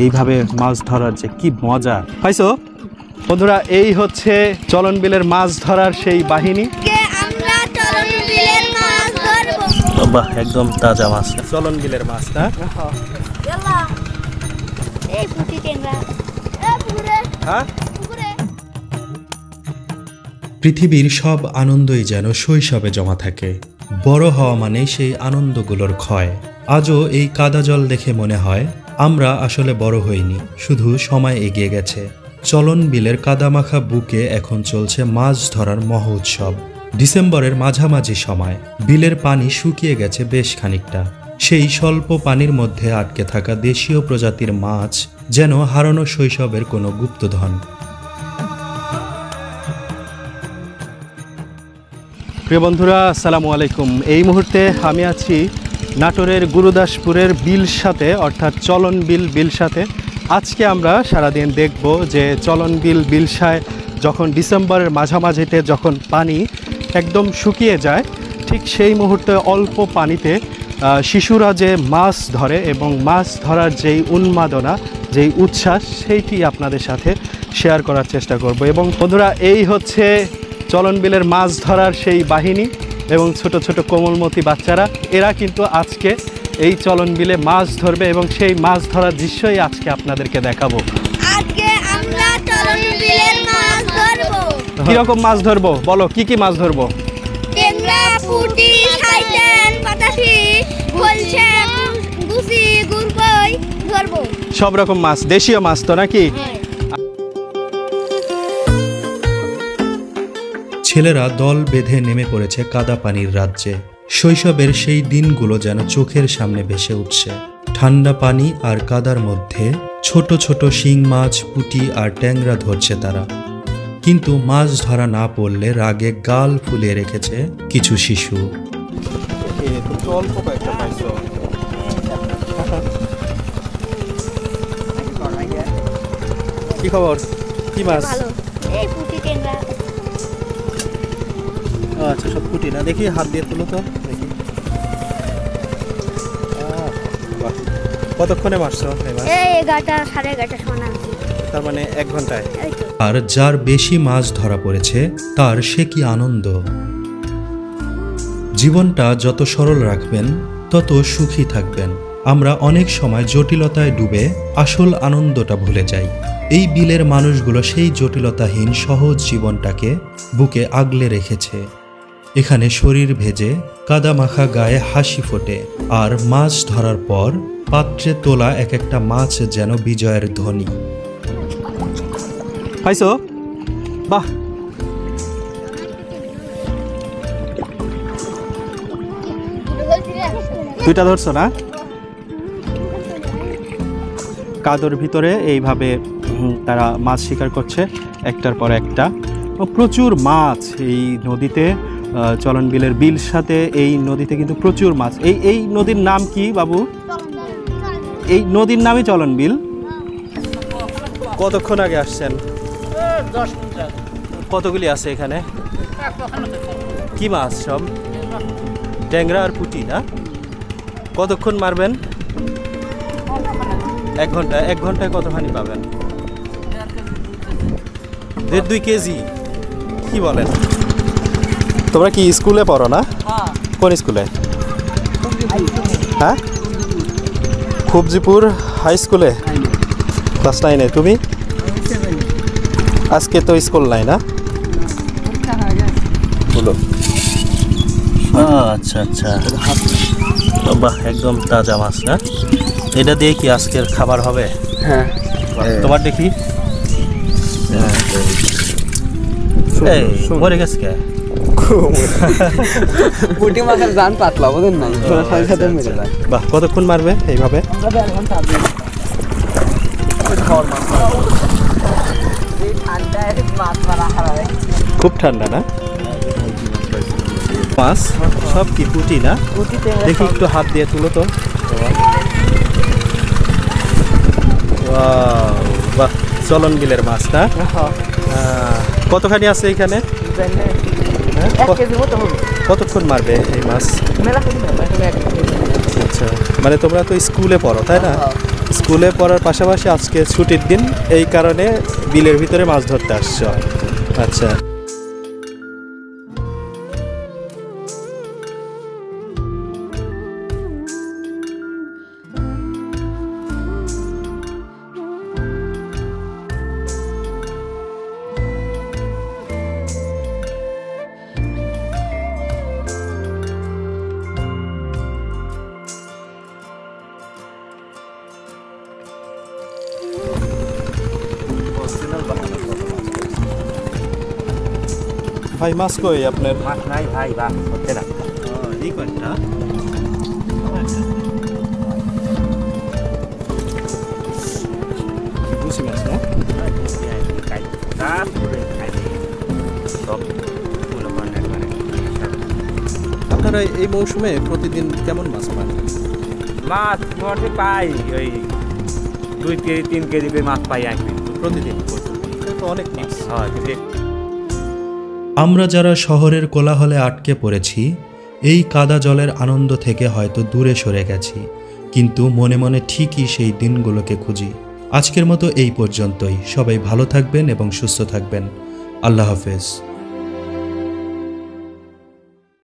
এইভাবে মাছ ধরার যে কি মজা পাইছো বন্ধুরা। এই হচ্ছে চলন বিলের মাছ ধরার সেই বাহিনী। বাহ, একদম তাজা মাছ, চলন বিলের মাছ না? পৃথিবীর সব আনন্দই যেন শৈশবে জমা থাকে। বড় হওয়া মানে সেই আনন্দগুলোর ক্ষয়। আজও এই কাদা জল দেখে মনে হয় আমরা আসলে বড় হইনি, শুধু সময় এগিয়ে গেছে। চলন বিলের কাদামাখা বুকে এখন চলছে মাছ ধরার মহোৎসব। ডিসেম্বরের মাঝামাঝি সময় বিলের পানি শুকিয়ে গেছে বেশ খানিকটা। সেই স্বল্প পানির মধ্যে আটকে থাকা দেশীয় প্রজাতির মাছ যেন হারানো শৈশবের কোনো গুপ্তধন। প্রিয় বন্ধুরা, আসসালামু আলাইকুম। এই মুহূর্তে আমি আছি নাটোরের গুরুদাসপুরের বিলসাতে, অর্থাৎ চলন বিল বিলসাতে। আজকে আমরা সারাদিন দেখব যে চলন বিল বিলসায় যখন ডিসেম্বরের মাঝামাঝিতে যখন পানি একদম শুকিয়ে যায়, ঠিক সেই মুহূর্তে অল্প পানিতে শিশুরা যে মাছ ধরে এবং মাছ ধরার যেই উন্মাদনা, যেই উচ্ছ্বাস, সেইটি আপনাদের সাথে শেয়ার করার চেষ্টা করব। এবং বন্ধুরা, এই হচ্ছে চলন বিলের মাছ ধরার সেই বাহিনী এবং ছোট ছোট কোমলমতি বাচ্চারা। এরা কিন্তু আজকে এই চলন বিলে মাছ ধরবে এবং সেই মাছ ধরার দৃশ্যই আজকে আপনাদেরকে দেখাবো। আজকে আমরা চলন বিলের মাছ ধরবো। কিরকম মাছ ধরবো বলো, কি কি মাছ ধরবো? টেংরা, পুঁটি, শাইতান, পাতাশি, খলসা, গুছি, গুরকই ধরবো। সব রকম মাছ, দেশীয় মাছ তো নাকি? ছেলেরা দল বেঁধে নেমে পড়েছে কাদা পানির রাজ্যে। শৈশবের সেই দিনগুলো যেন চোখের সামনে ভেসে উঠছে। ঠান্ডা পানি আর কাদার মধ্যে ছোট ছোট শিং মাছ, পুঁটি আর ট্যাংরা ধরছে তারা। কিন্তু মাছ ধরা না পড়লে রাগে গাল ফুলিয়ে রেখেছে কিছু শিশু। কি খবর, কি মাছ? এই পুঁটি, টেংরা। আচ্ছা, সব পুঁটি না? দেখি হাত দিয়ে তুলো তো দেখি। কতক্ষণে মারছো এই মাছ? এই 11টা, 11:30 শোনা। তার মানে 1 ঘন্টায়। আর যার বেশি মাছ ধরা পড়েছে তার সে কি আনন্দ। জীবনটা যত সরল রাখবেন তত সুখী থাকবেন। আমরা অনেক সময় জটিলতায় ডুবে আসল আনন্দটা ভুলে যাই। এই বিলের মানুষগুলো সেই জটিলতাহীন সহজ জীবনটাকে বুকে আগলে রেখেছে। এখানে শরীর ভেজে, কাদা মাখা গায়ে হাসি ফোটে, আর মাছ ধরার পর পাত্রে তোলা এক একটা মাছ যেন বিজয়ের ধ্বনি। পাইছো? বাহ, দুইটা ধরছো না? কাদর ভিতরে এইভাবে তারা মাছ শিকার করছে একটার পর একটা। প্রচুর মাছ এই নদীতে, চলন বিলের বিল সাথে এই নদীতে কিন্তু প্রচুর মাছ। এই নদীর নাম কি বাবু? এই নদীর নামই চলন বিল। কতক্ষণ আগে আসছেন? 10 মিনিট। কতগুলি আছে এখানে? কি মাছ সব? ট্যাংরা আর পুঁটি না? কতক্ষণ মারবেন? 1 ঘন্টা। 1 ঘন্টায় কতখানি পাবেন? 1.5-2 কেজি। কি বলেন? তোমরা কি স্কুলে পড়ো না? কোন স্কুলে? হ্যাঁ, খুবজিপুর হাই স্কুলে, ক্লাস 9-এ। তুমি? আজকে তো স্কুল নাই না? বলো। আচ্ছা আচ্ছা, বাহ, একদম তাজা মাছ না? এটা দিয়ে কি আজকের খাবার হবে? হ্যাঁ। তোমার দেখি মরে গেছে কে? পুঁটি মাছের জান পাতলা, বুঝেন না? সাথে সাথে মেরে যায়। বাহ, কতক্ষণ মারবে এইভাবে? খুব ঠান্ডা না? মাছ সব কি পুঁটি না? দেখি একটু হাত দিয়ে তুলো তো। বাহ, চলন বিলের মাছ না? কতখানি আছে এখানে? কতক্ষণ মারবে এই মাছ? আচ্ছা, মানে তোমরা তো স্কুলে পড়ো তাই না? স্কুলে পড়ার পাশাপাশি আজকে ছুটির দিন, এই কারণে বিলের ভিতরে মাছ ধরতে আসছো। আচ্ছা, ভাই মাছ কই আপনার? মাছ নাই ভাই, বা হচ্ছে না। এই কয়টা বুঝি মাছ না? আপনারা এই মৌসুমে প্রতিদিন কেমন মাছ পান? মাছ মোটামুটি পাই ওই 2 কেজি 3 কেজি করে মাছ পাই একদিন প্রতিদিন? এটা তো অনেক মাছ। হয়। আমরা যারা শহরের কোলাহলে আটকে পড়েছি, এই কাদা জলের আনন্দ থেকে হয়তো দূরে সরে গেছি, কিন্তু মনে মনে ঠিকই সেই দিনগুলোকে খুঁজি। আজকের মতো এই পর্যন্তই। সবাই ভালো থাকবেন এবং সুস্থ থাকবেন। আল্লাহ হাফেজ।